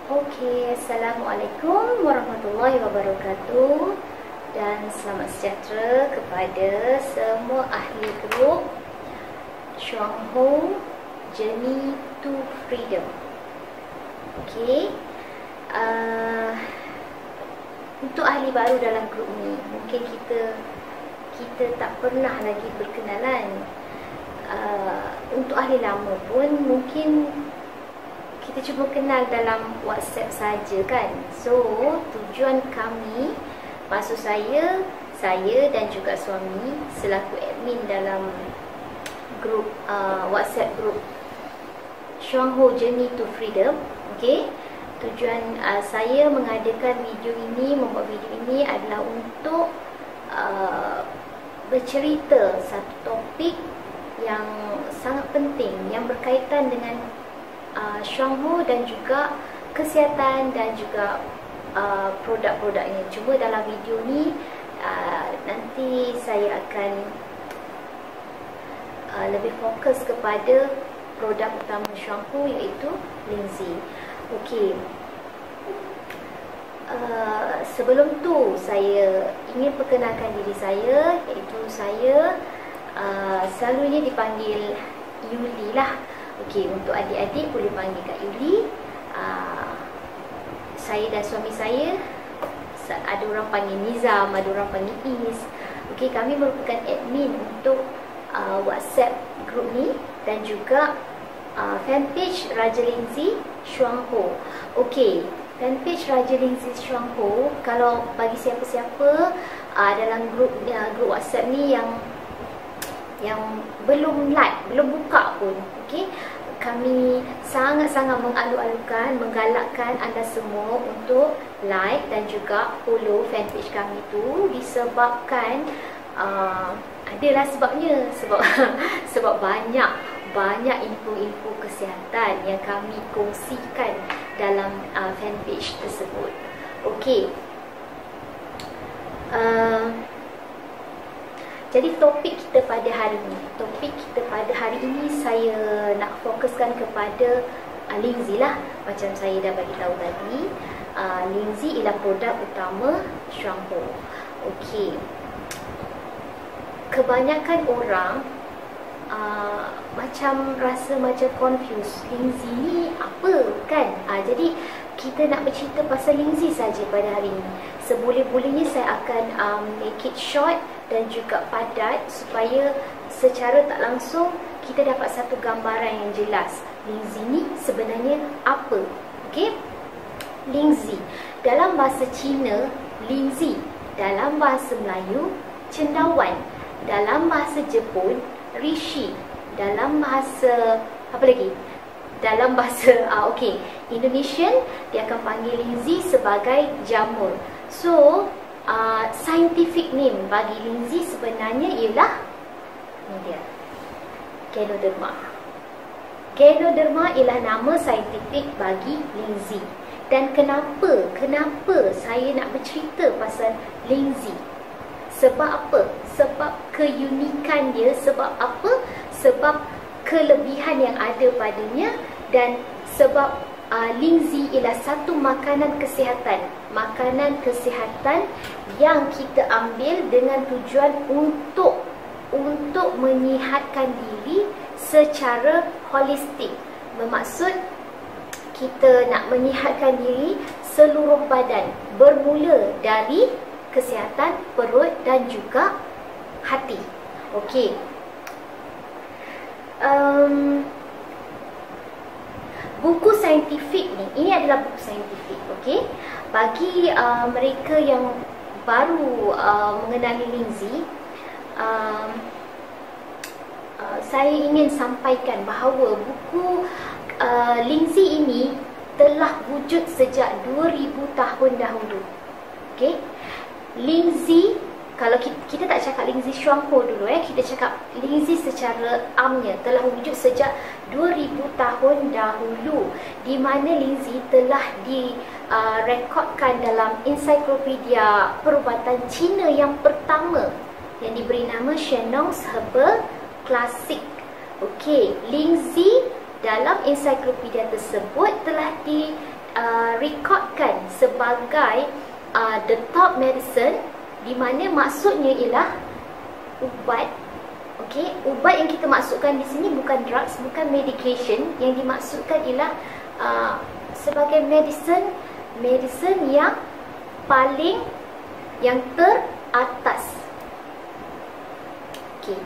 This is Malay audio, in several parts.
Okey, Assalamualaikum warahmatullahi wabarakatuh dan selamat sejahtera kepada semua ahli grup Chuang Ho Journey to Freedom. Okey, untuk ahli baru dalam grup ni, mungkin kita tak pernah lagi berkenalan. Untuk ahli lama pun mungkin kita cuma kenal dalam WhatsApp saja kan. So, tujuan kami, maksud saya dan juga suami selaku admin dalam grup WhatsApp grup Chuang Ho Journey to Freedom. Okey. Tujuan saya mengadakan video ini, membuat video ini adalah untuk bercerita satu topik yang sangat penting yang berkaitan dengan Chuang Ho dan juga kesihatan dan juga produk-produknya. Cuma dalam video ni nanti saya akan lebih fokus kepada produk utama Chuang Ho, iaitu Lindsay. Okey. Sebelum tu saya ingin perkenalkan diri saya, iaitu saya selalunya dipanggil Yuli lah. Okey, untuk adik-adik boleh panggil Kak Yuli. Saya dan suami saya, ada orang panggil Nizam, ada orang panggil Is. Okey, kami merupakan admin untuk WhatsApp group ni dan juga fanpage Raja Lindsay Chuang Ho. Okey, fanpage Raja Lindsay Chuang Ho, kalau bagi siapa-siapa dalam grup WhatsApp ni yang belum like, belum buka pun, okey, kami sangat-sangat mengalu-alukan, menggalakkan anda semua untuk like dan juga follow fanpage kami tu, disebabkan adalah sebabnya sebab banyak info-info kesihatan yang kami kongsikan dalam fanpage tersebut. Okey. Jadi topik kita pada hari ini saya nak fokuskan kepada Lindsay lah. Macam saya dah bagi tahu tadi, Lindsay ialah produk utama Chuang Ho. Okey. Kebanyakan orang macam rasa macam confused. Lindsay ni apa kan? Jadi kita nak bercerita pasal Lindsay saja pada hari ini. Seboleh-bolehnya saya akan make it short dan juga padat supaya secara tak langsung kita dapat satu gambaran yang jelas. Lindsay ni sebenarnya apa? Okey? Lindsay dalam bahasa Cina, Lindsay. Dalam bahasa Melayu, cendawan. Dalam bahasa Jepun, rishi. Dalam bahasa apa lagi? Dalam bahasa okey, Indonesian dia akan panggil Lindsay sebagai jamur. So, scientific name bagi Lindsay sebenarnya ialah ni dia, Ganoderma. Ganoderma ialah nama saintifik bagi Lindsay. Dan kenapa saya nak bercerita pasal Lindsay? Sebab apa? Sebab keunikan dia. Sebab apa? Sebab kelebihan yang ada padanya. Dan sebab Lindsay ialah satu makanan kesihatan. Makanan kesihatan yang kita ambil dengan tujuan untuk menyihatkan diri secara holistik. Bermaksud kita nak menyihatkan diri seluruh badan, bermula dari kesihatan perut dan juga hati. Okey. Buku saintifik ni, ini adalah buku saintifik, okey. Bagi mereka yang baru mengenali Lindsay, saya ingin sampaikan bahawa buku Lindsay ini telah wujud sejak 2000 tahun dahulu. Okey. Lindsay, kalau kita tak cakap Lindsay Chuang Ho dulu, kita cakap Lindsay secara amnya telah wujud sejak 2000 tahun dahulu, di mana Lindsay telah direkodkan dalam ensiklopedia perubatan Cina yang pertama yang diberi nama Shennong's Herbal Classic. Okey, Lindsay dalam ensiklopedia tersebut telah rekodkan sebagai the top medicine, di mana maksudnya ialah ubat. Okey, ubat yang kita maksudkan di sini bukan drugs, bukan medication. Yang dimaksudkan ialah sebagai medicine yang paling, yang teratas. Okey.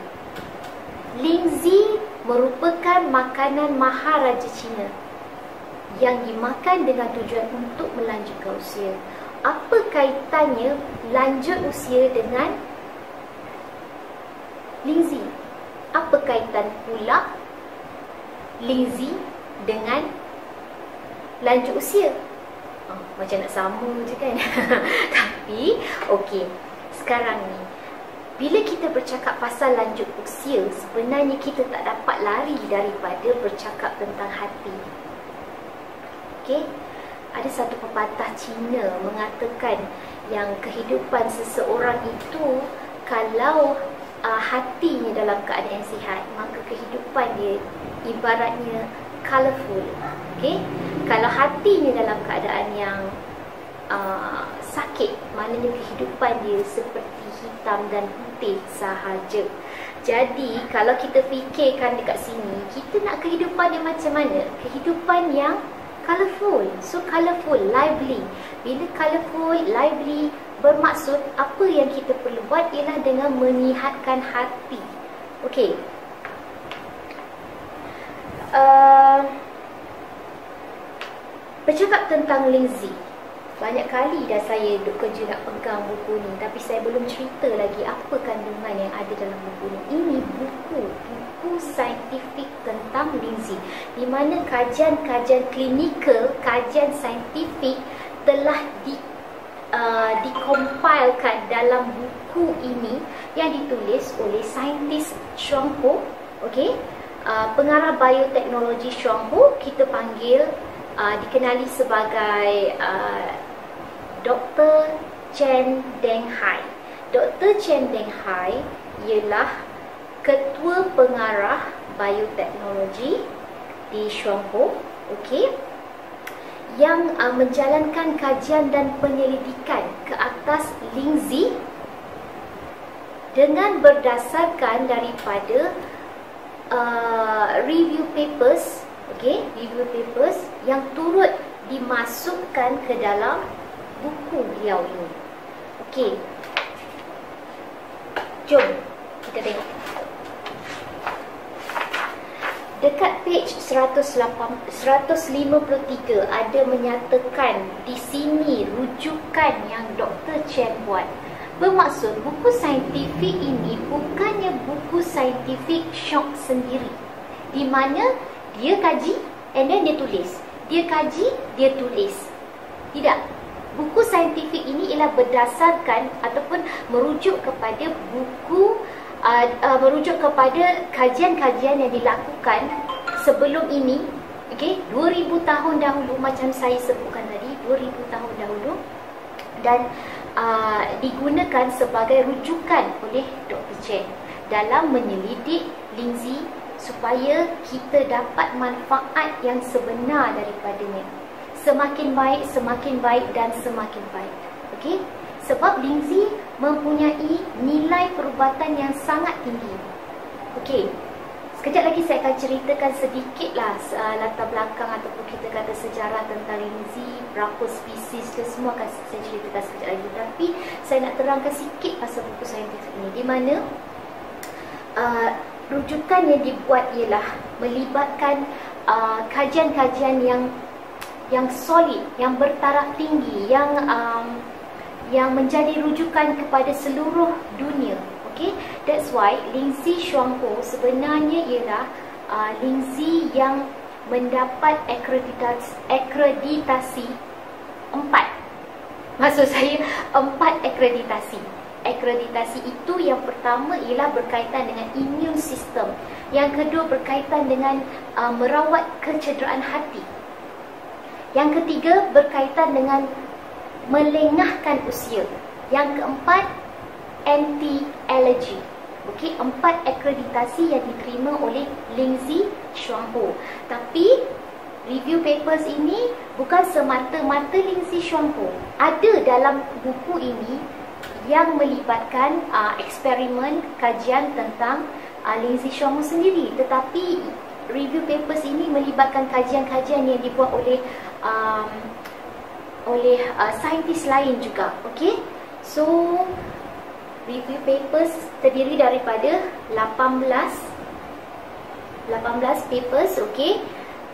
Lingzi merupakan makanan Maharaja Cina yang dimakan dengan tujuan untuk melanjutkan usia. Apa kaitannya lanjut usia dengan lingzi? Apa kaitan pula lingzi dengan lanjut usia? Macam nak sama je kan? Tapi, okey. Sekarang ni, bila kita bercakap pasal lanjut usia, sebenarnya kita tak dapat lari daripada bercakap tentang hati. Okey? Ada satu pepatah Cina mengatakan yang kehidupan seseorang itu, kalau hatinya dalam keadaan yang sihat, maka kehidupan dia ibaratnya colourful. Okey? Kalau hatinya dalam keadaan yang sakit, maknanya kehidupan dia seperti hitam dan putih sahaja. Jadi kalau kita fikirkan dekat sini, kita nak kehidupan yang macam mana? Kehidupan yang colourful. So colourful, lively. Bila colourful, lively, bermaksud apa yang kita perlu buat ialah dengan menyihatkan hati. Okey. Bercakap tentang lingzi, banyak kali dah saya duk kerja nak pegang buku ni, tapi saya belum cerita lagi apa kandungan yang ada dalam buku ni. Ini buku saintifik tentang lingzi, di mana kajian-kajian klinikal, kajian saintifik telah dikompilekan dalam buku ini yang ditulis oleh saintis Chuang Ho. Okey, pengarah bioteknologi Chuang Ho, kita panggil dikenali sebagai Dr. Chen Denghai. Dr. Chen Denghai ialah ketua pengarah bioteknologi di Chuang Ho, okey, yang menjalankan kajian dan penyelidikan ke atas lingzi dengan berdasarkan daripada review papers, okey, review papers yang turut dimasukkan ke dalam buku beliau ini. Okey, jom kita tengok. Dekat page 153 ada menyatakan di sini rujukan yang Dr. Chen buat. Bermaksud buku saintifik ini bukannya buku saintifik syok sendiri, di mana dia kaji and then dia tulis. Dia kaji, dia tulis. Tidak. Buku saintifik ini ialah berdasarkan ataupun merujuk kepada buku, merujuk kepada kajian-kajian yang dilakukan sebelum ini. Okey, 2000 tahun dahulu, macam saya sebutkan tadi, 2000 tahun dahulu, dan digunakan sebagai rujukan oleh Dr. Chen dalam menyelidik lingzi supaya kita dapat manfaat yang sebenar daripadanya. Semakin baik dan semakin baik. Okey? Sebab lingzi mempunyai nilai perubatan yang sangat tinggi. Okey. Sekejap lagi saya akan ceritakan sedikitlah latar belakang ataupun kita kata sejarah tentang lingzi, berapa spesies dan semua akan saya ceritakan sekejap lagi. Tapi saya nak terangkan sikit pasal buku saintifik ini, di mana rujukan yang dibuat ialah melibatkan kajian-kajian yang solid, yang bertaraf tinggi, yang menjadi rujukan kepada seluruh dunia. Okay? That's why lingzi Chuang Ho sebenarnya ialah lingzi yang mendapat akreditasi 4. Maksud saya 4 akreditasi. Akreditasi itu yang pertama ialah berkaitan dengan immune system. Yang kedua berkaitan dengan merawat kecederaan hati. Yang ketiga berkaitan dengan melengahkan usia. Yang keempat, anti-allergy. Okey, 4 akreditasi yang diterima oleh lingzi Chuang Ho. Tapi review papers ini bukan semata-mata Lindsay Shuangpo. Ada dalam buku ini yang melibatkan eksperimen kajian tentang Lindsay Shuangpo sendiri, tetapi review papers ini melibatkan kajian-kajian yang dibuat oleh saintis lain juga. Okey, so review papers terdiri daripada 18 papers, okey,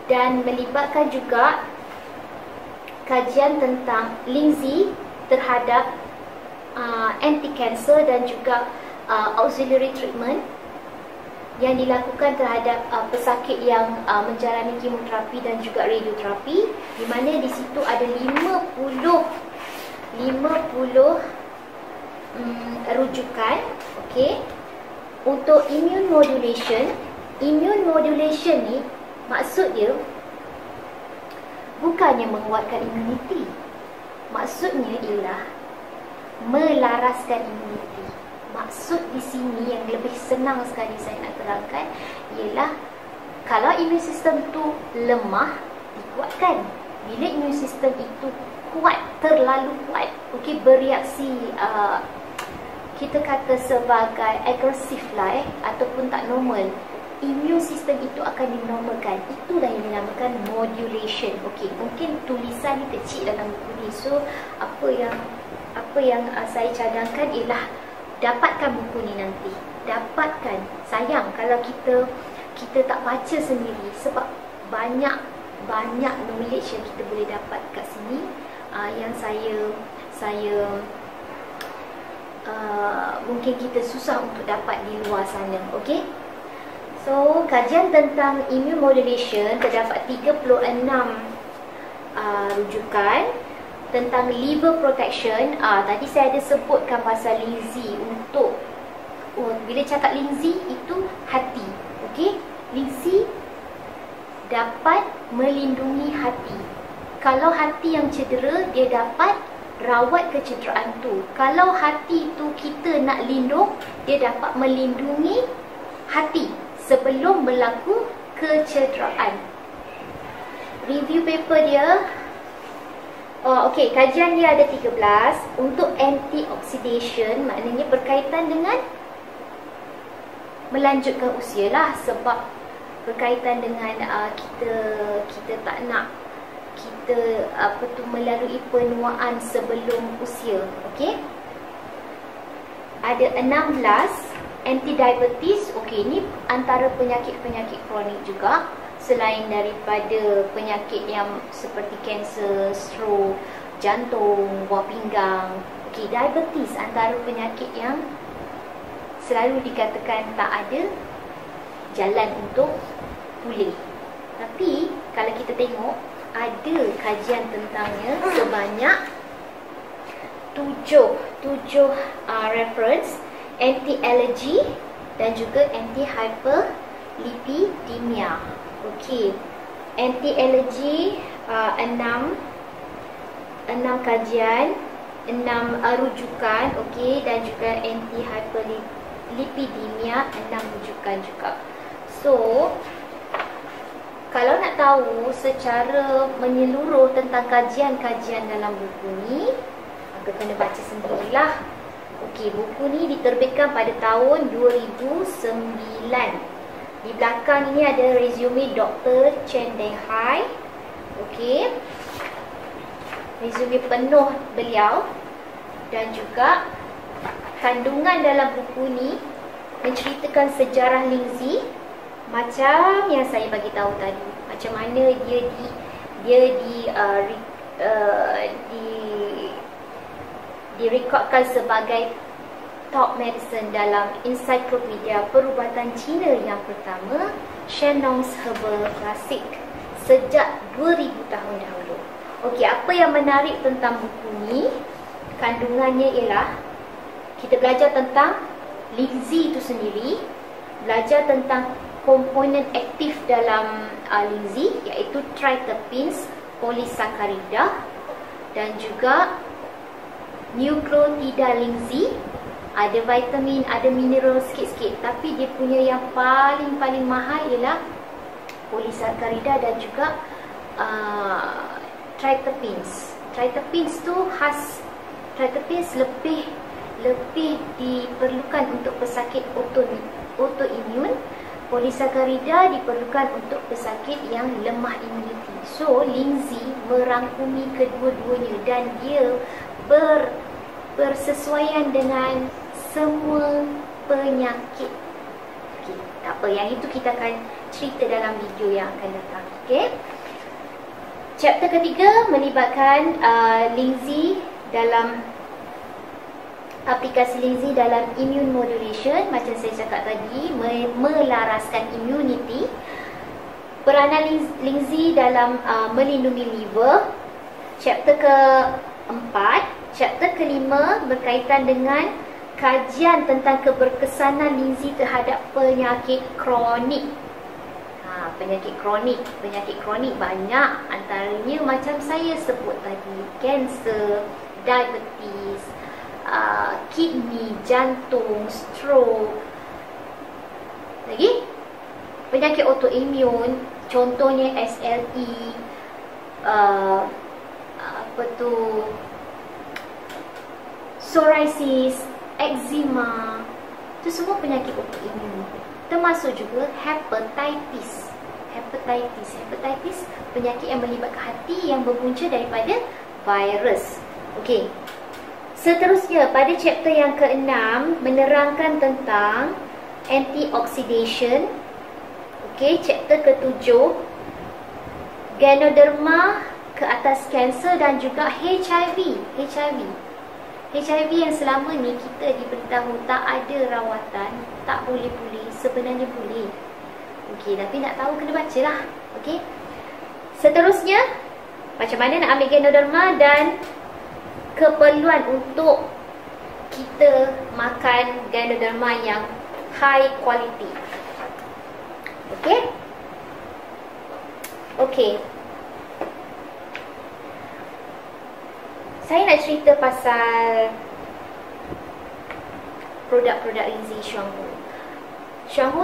dan melibatkan juga kajian tentang Lindsay terhadap anti-cancer dan juga auxiliary treatment yang dilakukan terhadap pesakit yang menjalani kemoterapi dan juga radioterapi, di mana di situ ada 50 rujukan, okey, untuk immune modulation. Immune modulation ni maksud dia bukannya menguatkan imuniti. Maksudnya ialah melaraskan imuniti. Maksud di sini yang lebih senang sekali saya nak terangkan ialah kalau immune system tu lemah, dikuatkan. Bila immune system itu kuat, terlalu kuat, okey, bereaksi kita kata sebagai agresif lah ataupun tak normal, immune system itu akan dinormalkan. Itulah yang dinamakan modulation. Okey, mungkin tulisan ni kecil dalam buku ni. So apa yang saya cadangkan ialah dapatkan buku ni nanti. Dapatkan. Sayang kalau kita tak baca sendiri, sebab banyak knowledge yang kita boleh dapat kat sini yang saya mungkin kita susah untuk dapat di luar sana. Okey, so kajian tentang immune modulation terdapat 36 rujukan. Tentang liver protection, tadi saya ada sebutkan pasal Lindsay. Untuk bila cakap Lindsay itu hati, okey, Lindsay dapat melindungi hati. Kalau hati yang cedera, dia dapat rawat kecederaan tu. Kalau hati tu kita nak lindung, dia dapat melindungi hati sebelum berlaku kecederaan. Review paper dia, okey, kajian dia ada 13. Untuk antioxidation, maknanya berkaitan dengan melanjutkan usia lah, sebab berkaitan dengan kita tak nak kita melalui penuaan sebelum usia. Okey, ada 16 anti-diabetes. Okey, ni antara penyakit-penyakit kronik juga, selain daripada penyakit yang seperti kanser, stroke, jantung, buah pinggang. Okey, diabetes antara penyakit yang selalu dikatakan tak ada jalan untuk pulih. Tapi kalau kita tengok, ada kajian tentangnya sebanyak 7 reference, anti-allergy dan juga anti-hyperlipidemia. Okey, anti-allergy 6 kajian, 6 rujukan, okey, dan juga anti-hyperlipidemia 6 rujukan juga. So kalau nak tahu secara menyeluruh tentang kajian-kajian dalam buku ni, maka kena baca sendirilah. Okey, buku ni diterbitkan pada tahun 2009. Di belakang ini ada resume Dr. Chen Denghai. Okey, resume penuh beliau, dan juga kandungan dalam buku ni menceritakan sejarah Lindsay, macam yang saya bagi tahu tadi, macam mana dia direkodkan sebagai top medicine dalam ensiklopedia perubatan Cina yang pertama, Shannon's Herbal Classic, sejak 2000 tahun dahulu. Okey, apa yang menarik tentang buku ni, kandungannya ialah kita belajar tentang Lindsay itu sendiri, belajar tentang komponen aktif dalam Lindsay, iaitu triterpenes, polisaccharidah, dan juga nucleotida Lindsay. Ada vitamin, ada mineral sikit-sikit, tapi dia punya yang paling mahal ialah polisaccharidah dan juga triterpenes. Triterpenes tu khas, triterpenes lebih diperlukan untuk pesakit autoimun. Polisakarida diperlukan untuk pesakit yang lemah imuniti. So, Lindsay merangkumi kedua-duanya dan dia bersesuaian dengan semua penyakit. Okay, tak apa, yang itu kita akan cerita dalam video yang akan datang. Okay. Chapter ketiga melibatkan Lindsay dalam aplikasi Lindsay dalam immune modulation. Macam saya cakap tadi, melaraskan immunity. Peranan Lindsay dalam melindungi liver. Chapter keempat. Chapter kelima berkaitan dengan kajian tentang keberkesanan Lindsay terhadap penyakit kronik. Penyakit kronik banyak, antaranya macam saya sebut tadi, kanser, diabetes, kidney, jantung, stroke. Lagi penyakit autoimun, contohnya SLE, psoriasis, eczema. Itu semua penyakit autoimun. Termasuk juga hepatitis, penyakit yang melibatkan hati yang berpunca daripada virus. Okey. Seterusnya, pada chapter yang ke-6 menerangkan tentang antioxidation. Okey, chapter ke-7 ganoderma ke atas kanser dan juga HIV yang selama ni kita diberitahu tak ada rawatan, tak boleh, sebenarnya boleh. Okey, tapi nak tahu kena baca lah. Okey. Seterusnya, macam mana nak ambil ganoderma dan keperluan untuk kita makan ganoderma yang high quality. Okey? Okey. Saya nak cerita pasal produk-produk Lindsay Xuanhu. Xuanhu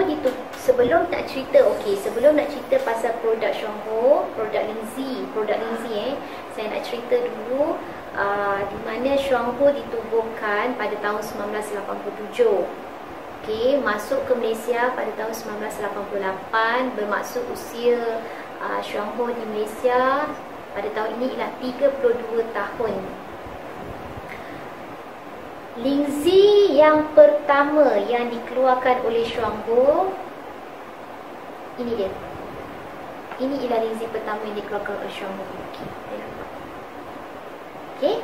sebelum nak cerita pasal produk Xuanhu, produk Lindsay, saya nak cerita dulu di mana Xuanhu ditubuhkan pada tahun 1987. Okey, masuk ke Malaysia pada tahun 1988, bermaksud usia Xuanhu di Malaysia pada tahun ini ialah 32 tahun. Lindsay yang pertama yang dikeluarkan oleh Xuanhu, ini dia. Ini ialah Lindsay pertama yang dikeluarkan oleh Xuanhu. Okey,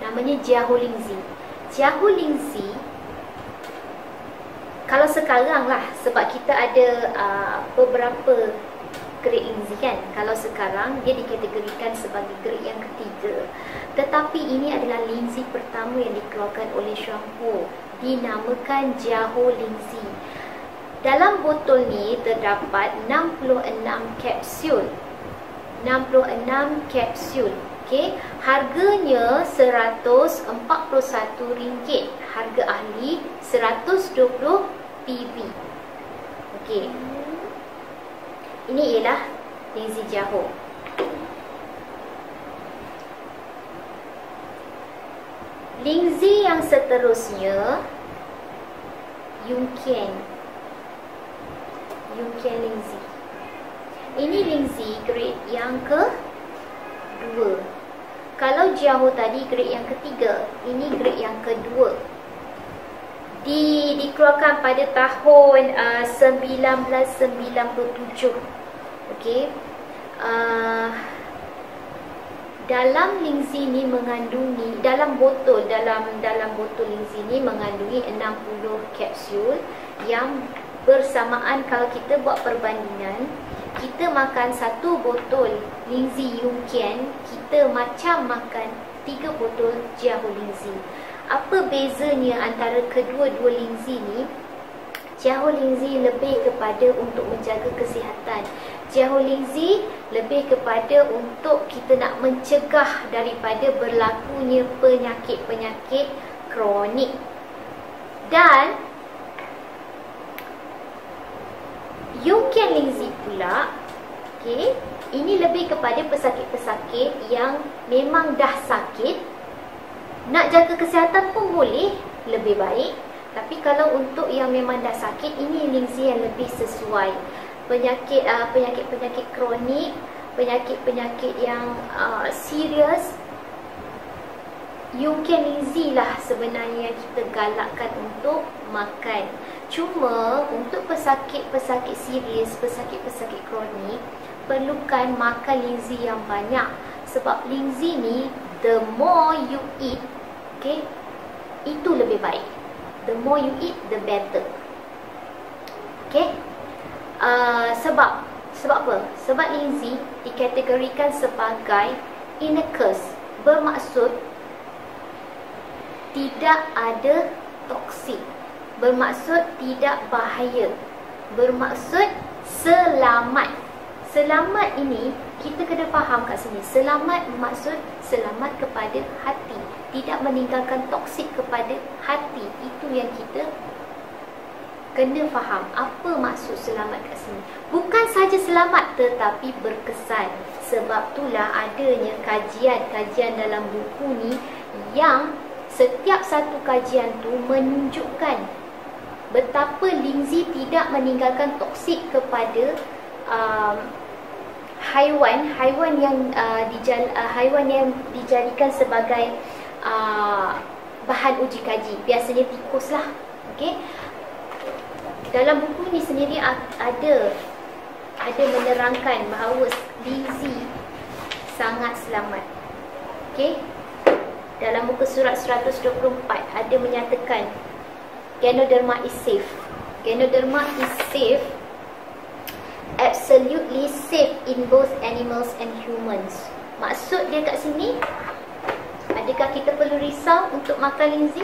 namanya Jiahu Lindsay. Jiahu Lindsay, kalau sekarang lah, sebab kita ada beberapa grade Lindsay kan. Kalau sekarang dia dikategorikan sebagai grade yang ketiga. Tetapi ini adalah Lindsay pertama yang dikeluarkan oleh Xuanhu, dinamakan Jiahu Lindsay. Dalam botol ni terdapat 66 kapsul. 66 kapsul. Okey, harganya RM141. Harga ahli 120 PB. Okey. Ini ialah Lindsay Jiahu. Lindsay yang seterusnya Yunqian Lindsay. Ini Lindsay grade yang kedua. Kalau Jiahu tadi grade yang ketiga, ini grade yang kedua. Dikeluarkan pada tahun 1997. Okey. Dalam Lindsay ni mengandungi, dalam botol Lindsay ni mengandungi 60 kapsul yang bersamaan. Kalau kita buat perbandingan, kita makan satu botol Lindsay Yunqian, kita macam makan 3 botol Jiahu Lindsay. Apa bezanya antara kedua-dua Lindsay ni? Jiahu Lindsay lebih kepada untuk menjaga kesihatan. Jiahu Lindsay lebih kepada untuk kita nak mencegah daripada berlakunya penyakit-penyakit kronik. Dan Yunqian Lindsay pula, Okey, ini lebih kepada pesakit-pesakit yang memang dah sakit. Nak jaga kesihatan pun boleh, lebih baik. Tapi kalau untuk yang memang dah sakit, ini Lingzi yang lebih sesuai. Penyakit-penyakit kronik, penyakit-penyakit yang serius, Yungken Lingzi lah sebenarnya yang kita galakkan untuk makan. Cuma untuk pesakit-pesakit serius, pesakit-pesakit kronik, perlukan makan Lingzi yang banyak. Sebab Lingzi ni, the more you eat, okay, itu lebih baik. The more you eat, the better. Okay. Sebab apa? Sebab Lingzi dikategorikan sebagai innocuous, bermaksud tidak ada toksik, bermaksud tidak bahaya, bermaksud selamat. Selamat ini kita kena faham kat sini. Selamat bermaksud selamat kepada hati, tidak meninggalkan toksik kepada hati. Itu yang kita kena faham. Apa maksud selamat kat sini? Bukan saja selamat tetapi berkesan. Sebab itulah adanya kajian-kajian dalam buku ni yang setiap satu kajian tu menunjukkan betapa Lingzi tidak meninggalkan toksik kepada haiwan yang dijadikan sebagai bahan uji kaji. Biasanya tikus lah. Okey. Dalam buku ni sendiri ada menerangkan bahawa Lingzi sangat selamat. Okey. Dalam muka surat 124 ada menyatakan Ganoderma is safe. Ganoderma is safe, absolutely safe in both animals and humans. Maksud dia kat sini, adakah kita perlu risau untuk makan Lingzi?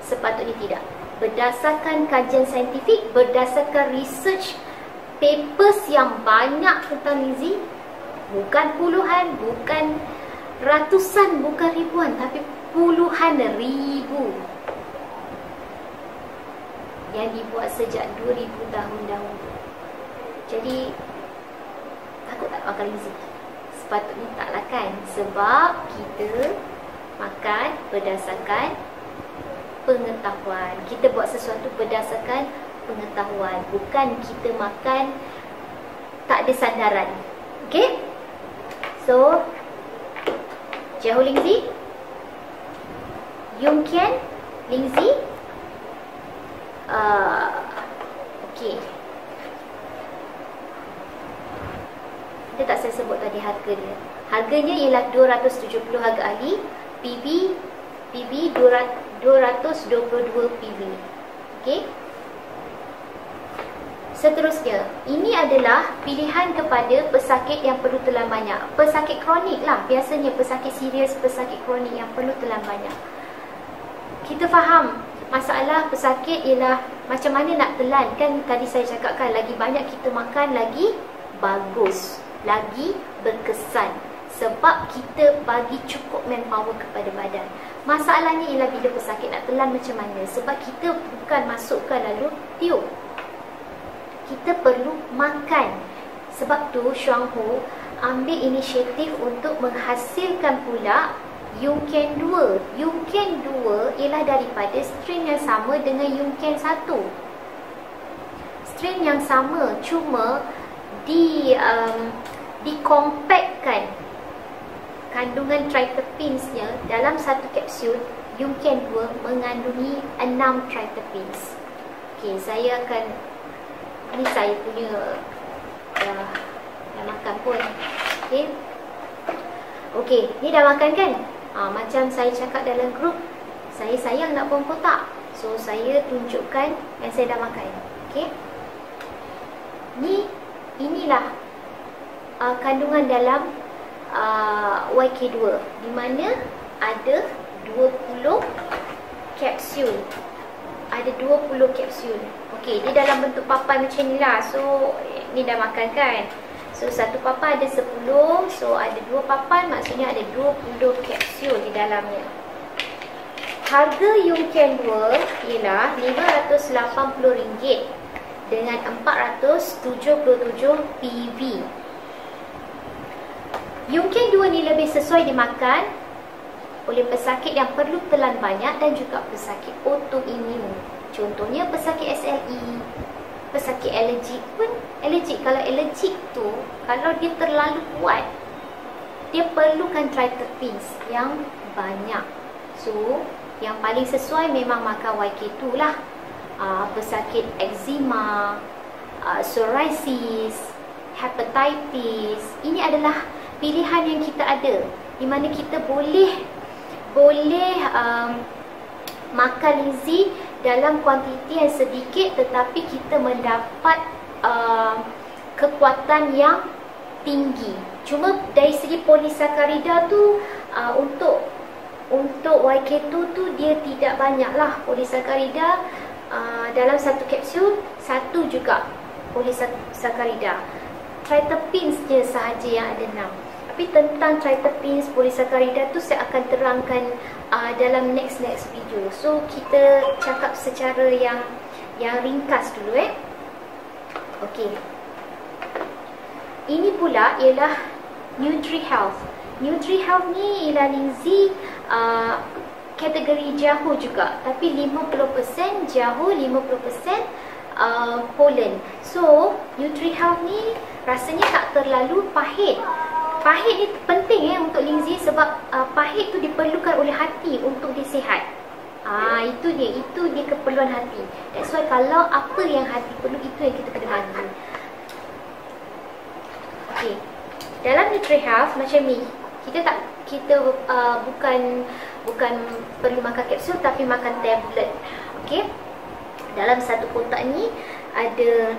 Sepatutnya tidak. Berdasarkan kajian saintifik, berdasarkan research papers yang banyak tentang Lingzi, bukan puluhan, bukan ratusan, bukan ribuan, tapi puluhan ribu yang dibuat sejak 2000 tahun dahulu. Jadi takut tak makan Lingzi? Sepatutnya taklah kan. Sebab kita makan berdasarkan pengetahuan. Kita buat sesuatu berdasarkan pengetahuan, bukan kita makan tak ada sandaran. Okay? So jauh Lingzi, Yungken Lingzi. Okey. Kita tak saya sebut tadi harga dia. Harganya ialah 270 harga ahli, PB 222 PB. Okey. Seterusnya, ini adalah pilihan kepada pesakit yang perlu telan banyak. Pesakit kronik lah, biasanya pesakit serius, pesakit kronik yang perlu telan banyak. Kita faham masalah pesakit ialah macam mana nak telan. Kan tadi saya cakapkan, lagi banyak kita makan lagi bagus, lagi berkesan. Sebab kita bagi cukup manpower kepada badan. Masalahnya ialah bila pesakit nak telan macam mana. Sebab kita bukan masukkan lalu tiup, kita perlu makan. Sebab tu Shuang Hu ambil inisiatif untuk menghasilkan pula Yungken 2. Yungken 2 ialah daripada strain yang sama dengan Yungken 1. Strain yang sama, cuma dikompakkan kandungan triterpenes-nya dalam satu kapsul. Yungken 2 mengandungi 6 triterpenes. Okey, saya akan, ni saya punya dah makan pun. Okey. Okey, ni dah makan kan? Macam saya cakap dalam grup, saya sayang nak buang kotak. So saya tunjukkan yang saya dah makan. Okey. Inilah kandungan dalam YK2, di mana ada 20 kapsul. Ada 20 kapsul. Okey, dia dalam bentuk papan macam ni lah. So ni dah makan kan. So satu papan ada 10. So ada 2 papan, maksudnya ada 20 kapsul di dalamnya. Harga Yungken 2 ialah RM580 dengan 477 PV. Yungkin 2 ni lebih sesuai dimakan oleh pesakit yang perlu telan banyak dan juga pesakit autoimun. Contohnya pesakit SLE, pesakit alergik pun. Kalau alergik tu, kalau dia terlalu kuat, dia perlukan triterpenes yang banyak. So, yang paling sesuai memang makan YK2 lah. Pesakit eczema, psoriasis, hepatitis, ini adalah pilihan yang kita ada, di mana kita boleh makan linzi dalam kuantiti yang sedikit, tetapi kita mendapat kekuatan yang tinggi. Cuma dari segi polisakarida tu, untuk YK2 tu dia tidak banyak lah polisakarida. Dalam satu kapsul, satu juga polisakarida. Triterpenes je sahaja yang ada 6. Tapi tentang triterpenes, polisakarida tu saya akan terangkan dalam next video. So kita cakap secara yang ringkas dulu Okey. Ini pula ialah NutriHealth. NutriHealth ni ialah linzi kategori jahu juga, tapi 50% jahu, 50% pollen. So NutriHealth ni rasanya tak terlalu pahit. Pahit ni penting untuk linzi sebab pahit tu diperlukan oleh hati untuk dia sihat. Itu dia keperluan hati. That's why kalau apa yang hati perlu, itu yang kita kena bagi. Okey. Dalam NutriHealth macam ni, kita bukan perlu makan kapsul, tapi makan tablet. Okey. Dalam satu kotak ni ada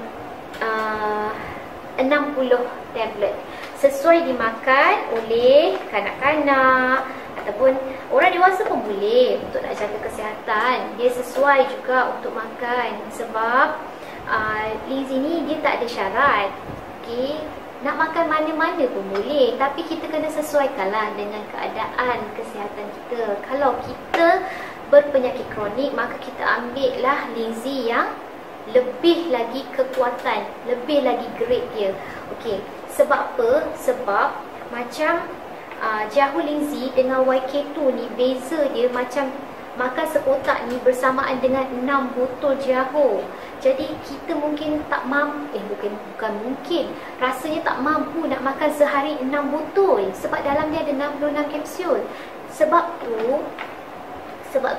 60 tablet. Sesuai dimakan oleh kanak-kanak ataupun orang dewasa pun boleh untuk nak jaga kesihatan. Dia sesuai juga untuk makan sebab linzi ni dia tak ada syarat. Okey, nak makan mana-mana pun boleh, tapi kita kena sesuaikanlah dengan keadaan kesihatan kita. Kalau kita berpenyakit kronik, maka kita ambillah linzi yang lebih lagi kekuatan, lebih lagi grade dia. Okey, sebab apa? Sebab macam jahu linzi dengan YK2 ni, beza dia macam makan sekotak ni bersamaan dengan 6 botol jahu. Jadi kita mungkin tak mampu, bukan mungkin, rasanya tak mampu nak makan sehari 6 botol sebab dalam dia ada 66 kapsul. Sebab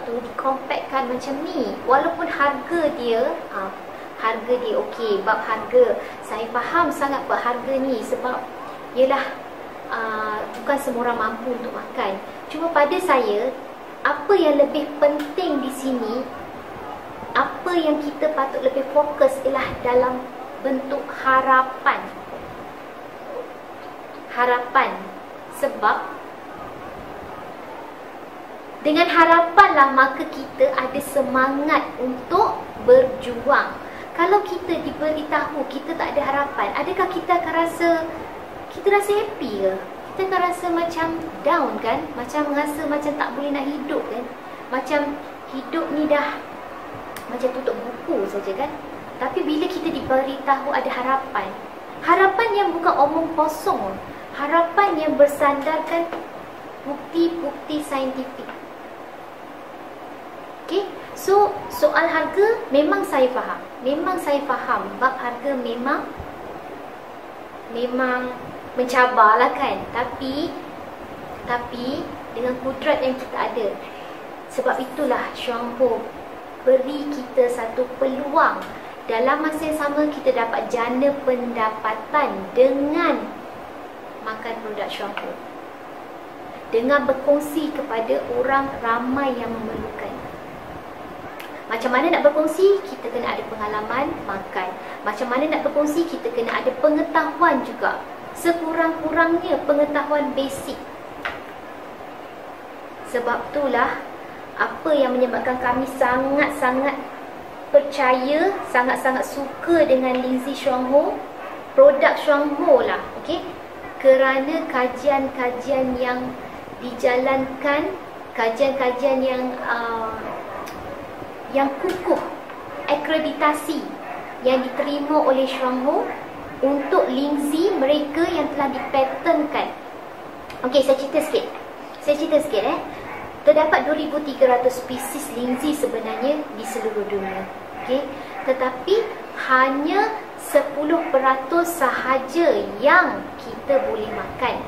tu dikompakkan macam ni. Walaupun harga dia okey, bab harga saya faham sangat bab harga ni sebab yelah bukan semua orang mampu untuk makan. Cuma pada saya, apa yang lebih penting di sini, apa yang kita patut lebih fokus ialah dalam bentuk harapan. Sebab dengan harapanlah maka kita ada semangat untuk berjuang. Kalau kita diberitahu kita tak ada harapan, adakah kita akan rasa happy ke? Kita akan rasa macam down kan? Macam rasa macam tak boleh nak hidup kan? Macam hidup ni dah macam tutup buku saja kan? Tapi bila kita diberitahu ada harapan, harapan yang bukan omong kosong, harapan yang bersandarkan bukti-bukti saintifik. Okay, so soal harga memang saya faham. Bab harga memang mencabarlah kan. Tapi dengan kudrat yang kita ada. Sebab itulah Shuangho beri kita satu peluang. Dalam masa yang sama kita dapat jana pendapatan dengan makan produk Shuangho, dengan berkongsi kepada orang ramai yang memerlukan. Macam mana nak berkongsi? Kita kena ada pengalaman makan. Macam mana nak berkongsi? Kita kena ada pengetahuan juga. Sekurang-kurangnya pengetahuan basic. Sebab itulah apa yang menyebabkan kami sangat-sangat percaya, sangat-sangat suka dengan linzi Shuangho, produk Shuangho lah. Okay? Kerana kajian-kajian yang dijalankan, kajian-kajian yang kukuh, akreditasi yang diterima oleh Shuangho untuk linzi mereka yang telah dipatenkan Okey, saya cerita sikit. Terdapat 2,300 spesies lingzi sebenarnya di seluruh dunia. Okey, tetapi hanya 10% sahaja yang kita boleh makan.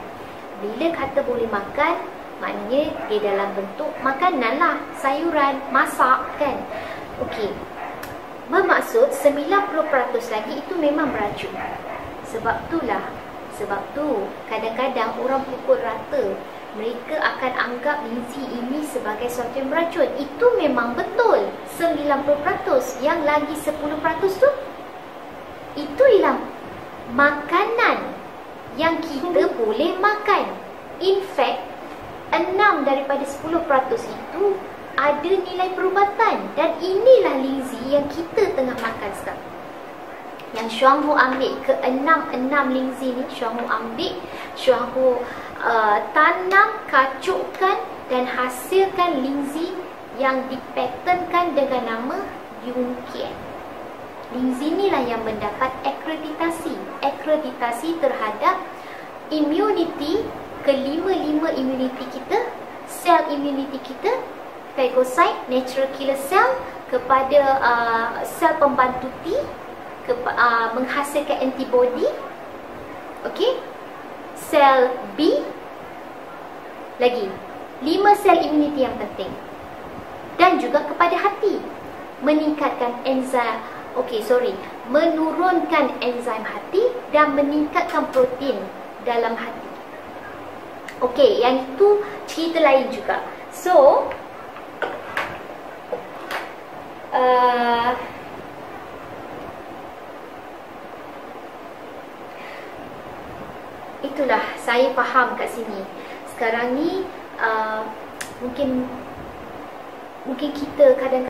Bila kata boleh makan, maknanya dia dalam bentuk makanan lah, sayuran, masak kan. Okey, bermaksud 90% lagi itu memang beracun. Sebab tu kadang-kadang orang pukul rata. Mereka akan anggap lingzi ini sebagai sesuatu yang beracun. Itu memang betul 90%. Yang lagi 10% tu, itu ialah makanan yang kita boleh makan. In fact, 6 daripada 10% itu ada nilai perubatan. Dan inilah lingzi yang kita tengah makan sekarang. Yang Xuang Hu ambil ke 6 lingzi ni, Xuang Hu tanam, kacukkan dan hasilkan lingzi yang dipatenkan dengan nama Yunqian. Lingzi inilah yang mendapat akreditasi terhadap immunity, kelima-lima immunity kita, sel immunity kita, phagocyte, natural killer cell, kepada sel pembantu T, menghasilkan antibody. Okey, sel B, lagi 5 sel immunity yang penting. Dan juga kepada hati, meningkatkan menurunkan enzim hati dan meningkatkan protein dalam hati. Okey, yang itu cerita lain juga. So itulah saya faham kat sini. Sekarang ni mungkin kita kadang-kadang